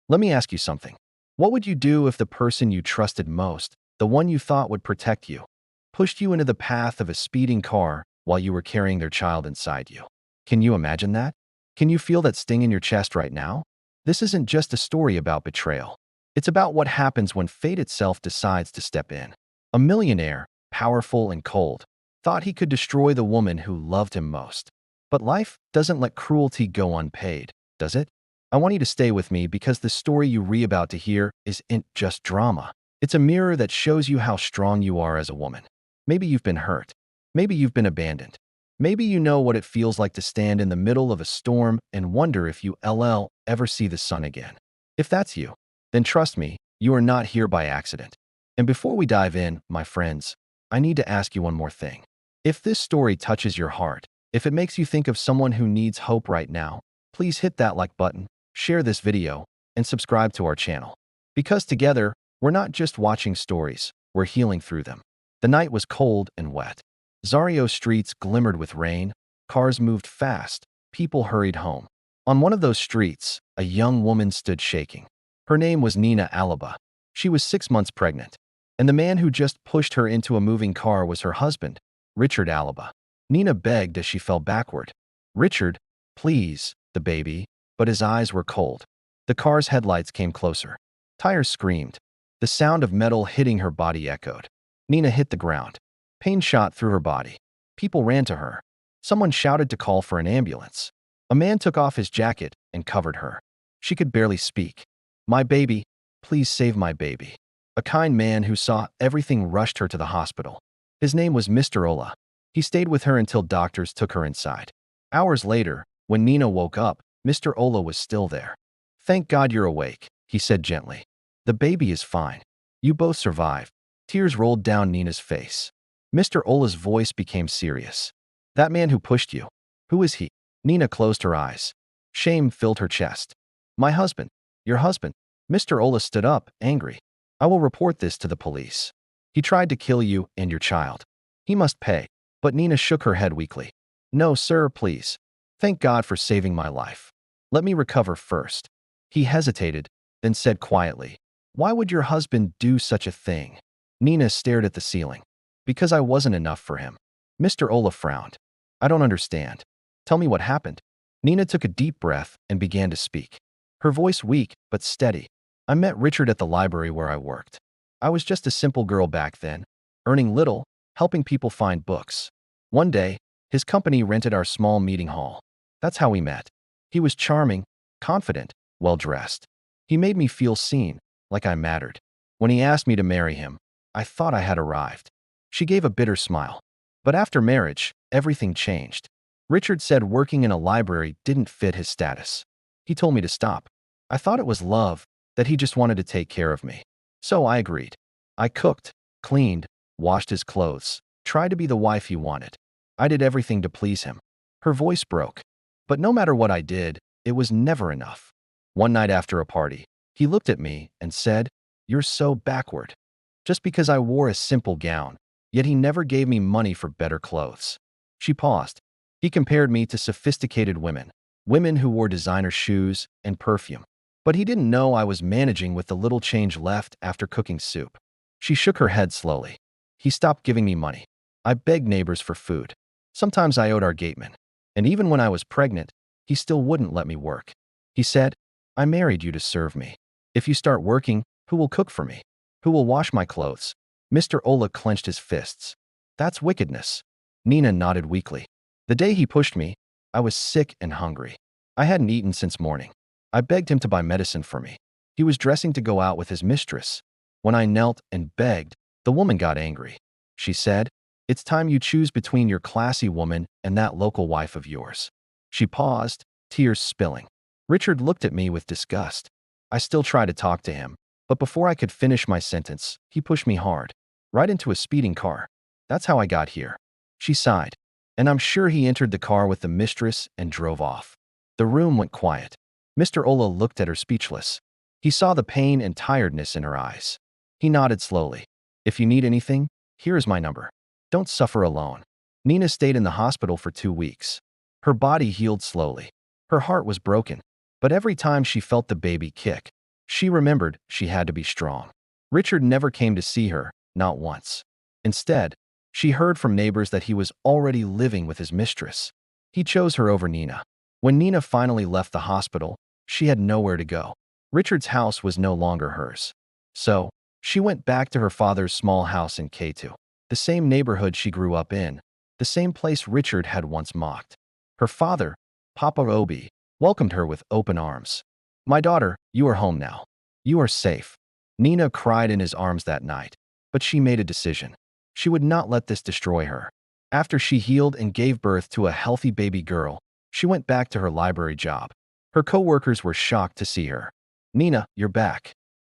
Let me ask you something. What would you do if the person you trusted most, the one you thought would protect you, pushed you into the path of a speeding car while you were carrying their child inside you? Can you imagine that? Can you feel that sting in your chest right now? This isn't just a story about betrayal. It's about what happens when fate itself decides to step in. A millionaire, powerful and cold, thought he could destroy the woman who loved him most. But life doesn't let cruelty go unpaid, does it? I want you to stay with me because the story you're about to hear isn't just drama. It's a mirror that shows you how strong you are as a woman. Maybe you've been hurt. Maybe you've been abandoned. Maybe you know what it feels like to stand in the middle of a storm and wonder if you ever see the sun again. If that's you, then trust me, you are not here by accident. And before we dive in, my friends, I need to ask you one more thing. If this story touches your heart, if it makes you think of someone who needs hope right now, please hit that like button, share this video, and subscribe to our channel. Because together, we're not just watching stories, we're healing through them. The night was cold and wet. Zario streets glimmered with rain, cars moved fast, people hurried home. On one of those streets, a young woman stood shaking. Her name was Nina Alaba. She was 6 months pregnant, and the man who just pushed her into a moving car was her husband, Richard Alaba. Nina begged as she fell backward. "Richard, please, the baby," but his eyes were cold. The car's headlights came closer. Tires screamed. The sound of metal hitting her body echoed. Nina hit the ground. Pain shot through her body. People ran to her. Someone shouted to call for an ambulance. A man took off his jacket and covered her. She could barely speak. "My baby, please save my baby." A kind man who saw everything rushed her to the hospital. His name was Mr. Ola. He stayed with her until doctors took her inside. Hours later, when Nina woke up, Mr. Ola was still there. "Thank God you're awake," he said gently. "The baby is fine. You both survived." Tears rolled down Nina's face. Mr. Ola's voice became serious. "That man who pushed you, who is he?" Nina closed her eyes. Shame filled her chest. "My husband. Your husband." Mr. Ola stood up, angry. "I will report this to the police. He tried to kill you and your child. He must pay." But Nina shook her head weakly. "No, sir, please. Thank God for saving my life. Let me recover first." He hesitated, then said quietly, "Why would your husband do such a thing?" Nina stared at the ceiling. "Because I wasn't enough for him." Mr. Ola frowned. "I don't understand. Tell me what happened." Nina took a deep breath and began to speak. Her voice weak but steady. "I met Richard at the library where I worked. I was just a simple girl back then, earning little, helping people find books. One day, his company rented our small meeting hall. That's how we met. He was charming, confident, well-dressed. He made me feel seen, like I mattered. When he asked me to marry him, I thought I had arrived." She gave a bitter smile. "But after marriage, everything changed. Richard said working in a library didn't fit his status. He told me to stop. I thought it was love, that he just wanted to take care of me. So I agreed. I cooked, cleaned, washed his clothes, tried to be the wife he wanted. I did everything to please him." Her voice broke. "But no matter what I did, it was never enough. One night after a party, he looked at me and said, 'You're so backward.' Just because I wore a simple gown, yet he never gave me money for better clothes." She paused. "He compared me to sophisticated women, women who wore designer shoes and perfume. But he didn't know I was managing with the little change left after cooking soup." She shook her head slowly. "He stopped giving me money. I begged neighbors for food. Sometimes I owed our gateman. And even when I was pregnant, he still wouldn't let me work. He said, 'I married you to serve me. If you start working, who will cook for me? Who will wash my clothes?'" Mr. Ola clenched his fists. "That's wickedness." Nina nodded weakly. "The day he pushed me, I was sick and hungry. I hadn't eaten since morning. I begged him to buy medicine for me. He was dressing to go out with his mistress. When I knelt and begged, the woman got angry. She said, 'It's time you choose between your classy woman and that local wife of yours.'" She paused, tears spilling. Richard looked at me with disgust. I still tried to talk to him, but before I could finish my sentence, he pushed me hard, right into a speeding car. "That's how I got here." She sighed. "And I'm sure he entered the car with the mistress and drove off." The room went quiet. Mr. Ola looked at her speechless. He saw the pain and tiredness in her eyes. He nodded slowly. "If you need anything, here is my number. Don't suffer alone." Nina stayed in the hospital for 2 weeks. Her body healed slowly. Her heart was broken, but every time she felt the baby kick, She remembered she had to be strong. Richard never came to see her, not once. Instead, she heard from neighbors that he was already living with his mistress. He chose her over Nina. When Nina finally left the hospital, she had nowhere to go. Richard's house was no longer hers. So, she went back to her father's small house in K2, the same neighborhood she grew up in, the same place Richard had once mocked. Her father, Papa Obi, welcomed her with open arms. "My daughter, you are home now. You are safe." Nina cried in his arms that night, but she made a decision. She would not let this destroy her. After she healed and gave birth to a healthy baby girl, she went back to her library job. Her co-workers were shocked to see her. "Nina, you're back."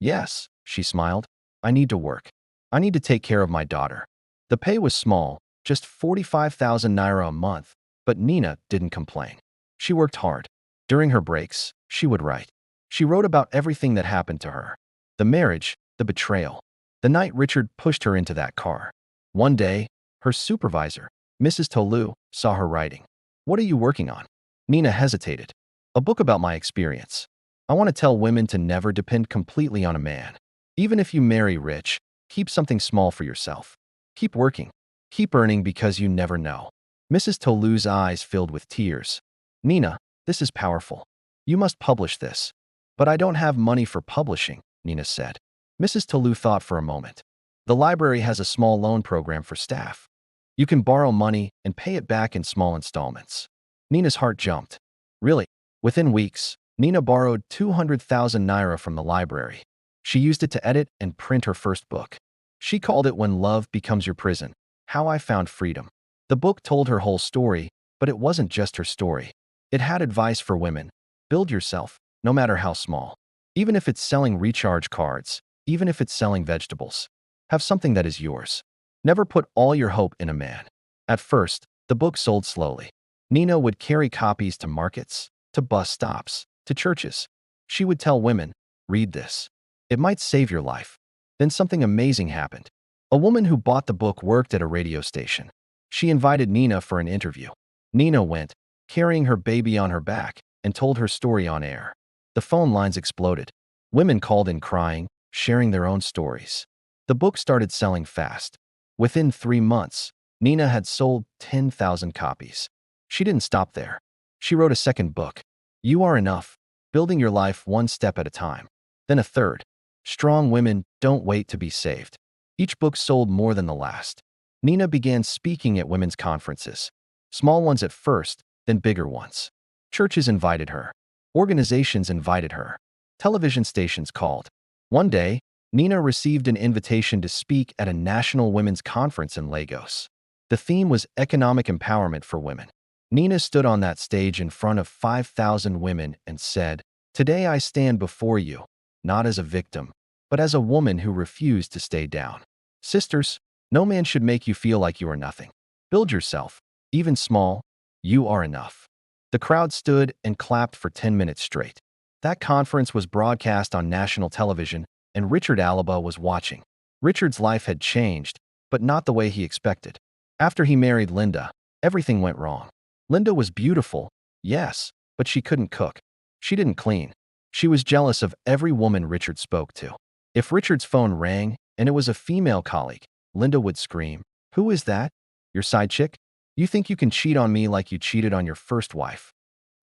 "Yes," she smiled. "I need to work. I need to take care of my daughter." The pay was small, just 45,000 naira a month, but Nina didn't complain. She worked hard. During her breaks, she would write. She wrote about everything that happened to her. The marriage, the betrayal, the night Richard pushed her into that car. One day, her supervisor, Mrs. Tolu, saw her writing. "What are you working on?" Nina hesitated. "A book about my experience. I want to tell women to never depend completely on a man. Even if you marry rich, keep something small for yourself. Keep working. Keep earning because you never know." Mrs. Tolu's eyes filled with tears. "Nina, this is powerful. You must publish this." "But I don't have money for publishing," Nina said. Mrs. Tolu thought for a moment. "The library has a small loan program for staff. You can borrow money and pay it back in small installments." Nina's heart jumped. Really? Within weeks, Nina borrowed 200,000 naira from the library. She used it to edit and print her first book. She called it "When Love Becomes Your Prison: How I Found Freedom." The book told her whole story, but it wasn't just her story. It had advice for women. Build yourself, no matter how small. Even if it's selling recharge cards, even if it's selling vegetables. Have something that is yours. Never put all your hope in a man. At first, the book sold slowly. Nina would carry copies to markets, to bus stops, to churches. She would tell women, "Read this. It might save your life." Then something amazing happened. A woman who bought the book worked at a radio station. She invited Nina for an interview. Nina went, carrying her baby on her back, and told her story on air. The phone lines exploded. Women called in crying, sharing their own stories. The book started selling fast. Within 3 months, Nina had sold 10,000 copies. She didn't stop there. She wrote a second book, "You Are Enough: Building Your Life One Step at a Time." Then a third, "Strong Women Don't Wait to Be Saved." Each book sold more than the last. Nina began speaking at women's conferences. Small ones at first, then bigger ones. Churches invited her. Organizations invited her. Television stations called. One day, Nina received an invitation to speak at a national women's conference in Lagos. The theme was economic empowerment for women. Nina stood on that stage in front of 5,000 women and said, "Today I stand before you, not as a victim, but as a woman who refused to stay down. Sisters, no man should make you feel like you are nothing. Build yourself, even small. You are enough." The crowd stood and clapped for 10 minutes straight. That conference was broadcast on national television, and Richard Alaba was watching. Richard's life had changed, but not the way he expected. After he married Linda, everything went wrong. Linda was beautiful, yes, but she couldn't cook. She didn't clean. She was jealous of every woman Richard spoke to. If Richard's phone rang and it was a female colleague, Linda would scream, "Who is that? Your side chick? You think you can cheat on me like you cheated on your first wife?"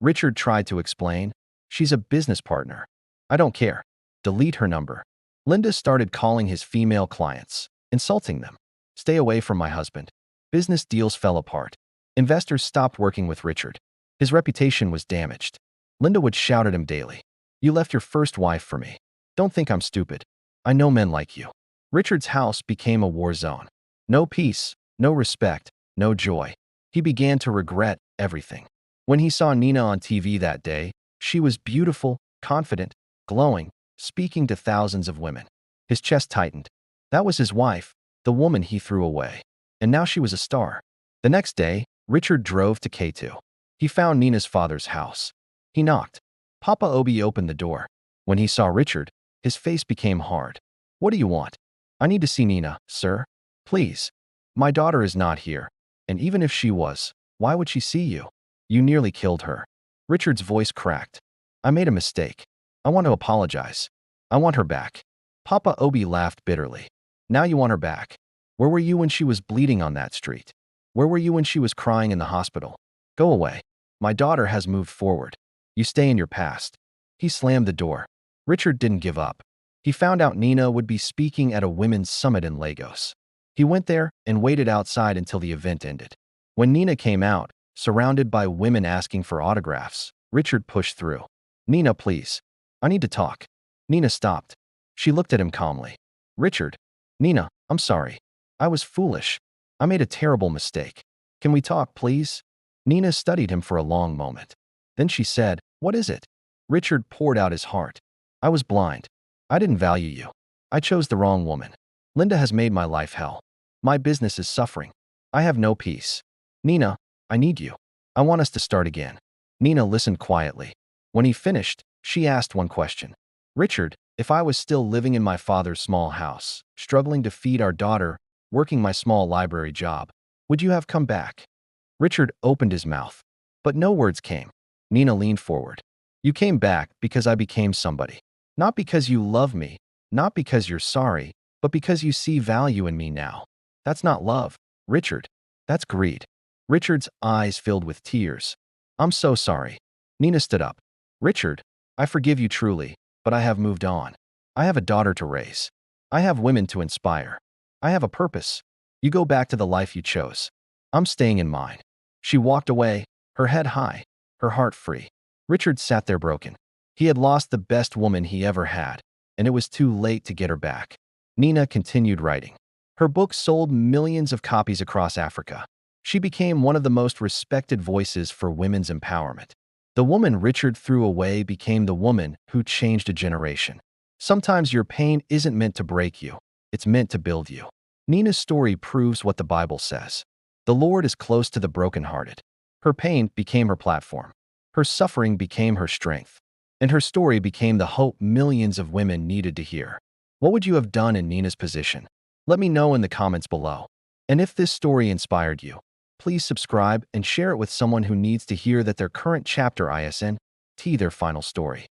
Richard tried to explain, "She's a business partner. I don't care. Delete her number." Linda started calling his female clients, insulting them. "Stay away from my husband." Business deals fell apart. Investors stopped working with Richard. His reputation was damaged. Linda would shout at him daily, "You left your first wife for me. Don't think I'm stupid. I know men like you." Richard's house became a war zone. No peace, no respect, no joy. He began to regret everything. When he saw Nina on TV that day, she was beautiful, confident, glowing, speaking to thousands of women. His chest tightened. That was his wife, the woman he threw away. And now she was a star. The next day, Richard drove to K2. He found Nina's father's house. He knocked. Papa Obi opened the door. When he saw Richard, his face became hard. "What do you want?" "I need to see Nina, sir. Please. My daughter is not here. And even if she was, why would she see you? You nearly killed her." Richard's voice cracked. "I made a mistake. I want to apologize." I want her back. Papa Obi laughed bitterly. Now you want her back. Where were you when she was bleeding on that street? Where were you when she was crying in the hospital? Go away. My daughter has moved forward. You stay in your past. He slammed the door. Richard didn't give up. He found out Nina would be speaking at a women's summit in Lagos. He went there and waited outside until the event ended. When Nina came out, surrounded by women asking for autographs, Richard pushed through. Nina, please. I need to talk. Nina stopped. She looked at him calmly. Richard. Nina, I'm sorry. I was foolish. I made a terrible mistake. Can we talk, please? Nina studied him for a long moment. Then she said, What is it? Richard poured out his heart. I was blind. I didn't value you. I chose the wrong woman. Linda has made my life hell. My business is suffering. I have no peace. Nina, I need you. I want us to start again. Nina listened quietly. When he finished, she asked one question. Richard, if I was still living in my father's small house, struggling to feed our daughter, working my small library job, would you have come back? Richard opened his mouth, but no words came. Nina leaned forward. You came back because I became somebody. Not because you love me, not because you're sorry, but because you see value in me now. That's not love, Richard. That's greed. Richard's eyes filled with tears. I'm so sorry. Nina stood up. Richard, I forgive you truly, but I have moved on. I have a daughter to raise. I have women to inspire. I have a purpose. You go back to the life you chose. I'm staying in mine. She walked away, her head high, her heart free. Richard sat there broken. He had lost the best woman he ever had, and it was too late to get her back. Nina continued writing. Her book sold millions of copies across Africa. She became one of the most respected voices for women's empowerment. The woman Richard threw away became the woman who changed a generation. Sometimes your pain isn't meant to break you. It's meant to build you. Nina's story proves what the Bible says. The Lord is close to the brokenhearted. Her pain became her platform. Her suffering became her strength. And her story became the hope millions of women needed to hear. What would you have done in Nina's position? Let me know in the comments below. And if this story inspired you, please subscribe and share it with someone who needs to hear that their current chapter isn't their final story.